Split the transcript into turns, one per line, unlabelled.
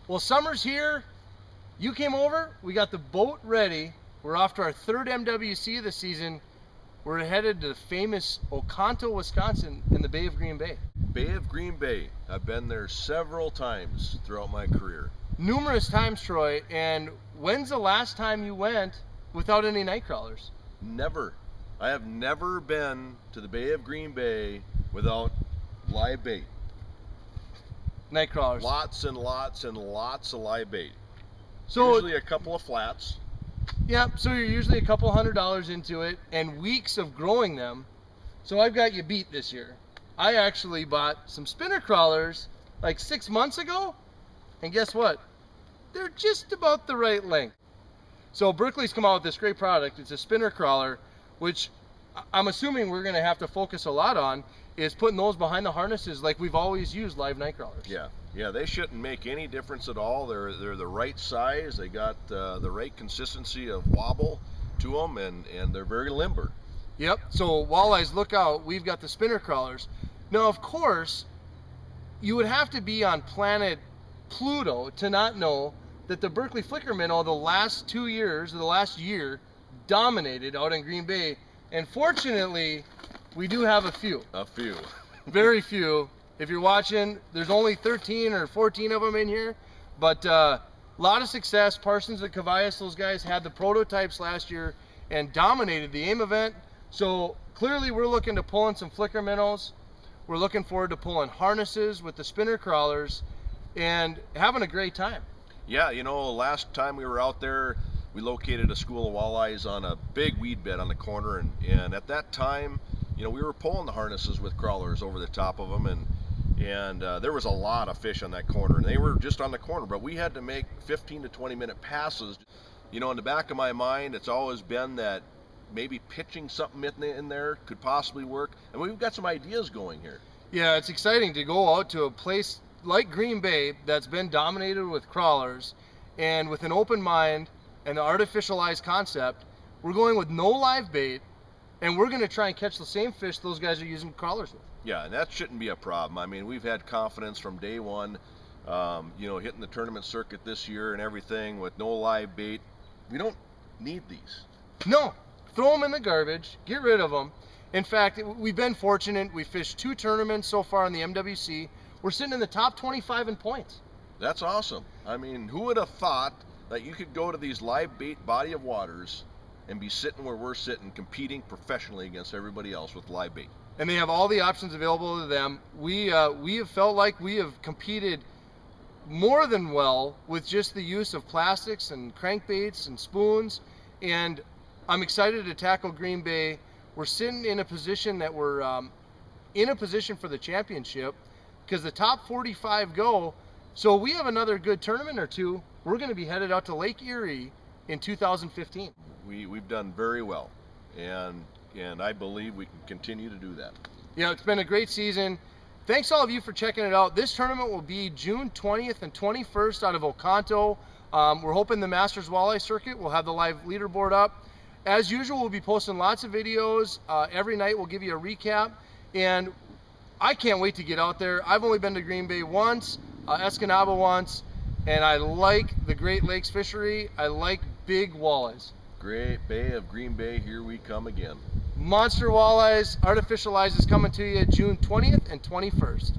Well, summer's here. You came over. We got the boat ready. We're off to our third MWC this season. We're headed to the famous Oconto, Wisconsin in the Bay of Green Bay.
Bay of Green Bay. I've been there several times throughout my career.
Numerous times, Troy. And when's the last time you went without any night crawlers?
Never. I have never been to the Bay of Green Bay without live bait.
Night crawlers.
Lots and lots and lots of live bait.
So,
usually a couple of flats.
Yeah, so you're usually a couple $100 into it and weeks of growing them. So I've got you beat this year. I actually bought some spinner crawlers like 6 months ago, and guess what? They're just about the right length. So Berkley's come out with this great product. It's a spinner crawler, which I'm assuming we're gonna have to focus a lot on, is putting those behind the harnesses like we've always used live night crawlers.
Yeah, they shouldn't make any difference at all. They're the right size. They got the right consistency of wobble to them, and they're very limber.
Yep, so walleyes, look out, we've got the spinner crawlers. Now, of course, you would have to be on planet Pluto to not know that the Berkley Flickerman, the last 2 years, or the last year, dominated out in Green Bay. And fortunately, we do have a few.
A few.
Very few. If you're watching, there's only 13 or 14 of them in here, but a lot of success. Parsons and Cabelas, those guys had the prototypes last year and dominated the AIM event. So clearly we're looking to pull in some flicker minnows. We're looking forward to pulling harnesses with the spinner crawlers and having a great time.
Yeah, you know, last time we were out there, we located a school of walleyes on a big weed bed on the corner, and at that time, you know, we were pulling the harnesses with crawlers over the top of them, and there was a lot of fish on that corner, and they were just on the corner, but we had to make 15 to 20 minute passes. You know, in the back of my mind, it's always been that maybe pitching something in there could possibly work, and we've got some ideas going here.
Yeah, it's exciting to go out to a place like Green Bay that's been dominated with crawlers, and with an open mind and the Artifishalleyes concept, we're going with no live bait, and we're going to try and catch the same fish those guys are using crawlers with.
Yeah, and that shouldn't be a problem. I mean, we've had confidence from day one, you know, hitting the tournament circuit this year and everything with no live bait. We don't need these.
No, throw them in the garbage, get rid of them. In fact, we've been fortunate. We fished 2 tournaments so far in the MWC. We're sitting in the top 25 in points.
That's awesome. I mean, who would have thought that you could go to these live bait body of waters and be sitting where we're sitting, competing professionally against everybody else with live bait?
And they have all the options available to them. We have felt like we have competed more than well with just the use of plastics and crankbaits and spoons, and I'm excited to tackle Green Bay. We're sitting in a position that we're in a position for the championship because the top 45 go. So we have another good tournament or two. We're going to be headed out to Lake Erie in 2015.
We've done very well, and I believe we can continue to do that.
Yeah, it's been a great season. Thanks all of you for checking it out. This tournament will be June 20th and 21st out of Oconto. We're hoping the Masters Walleye Circuit will have the live leaderboard up. As usual, we'll be posting lots of videos. Every night we'll give you a recap, and I can't wait to get out there. I've only been to Green Bay once, Escanaba once, and I like the Great Lakes fishery. I like big walleyes.
Great Bay of Green Bay, here we come again.
Monster walleyes, Artifishalleyes is coming to you June 20th and 21st.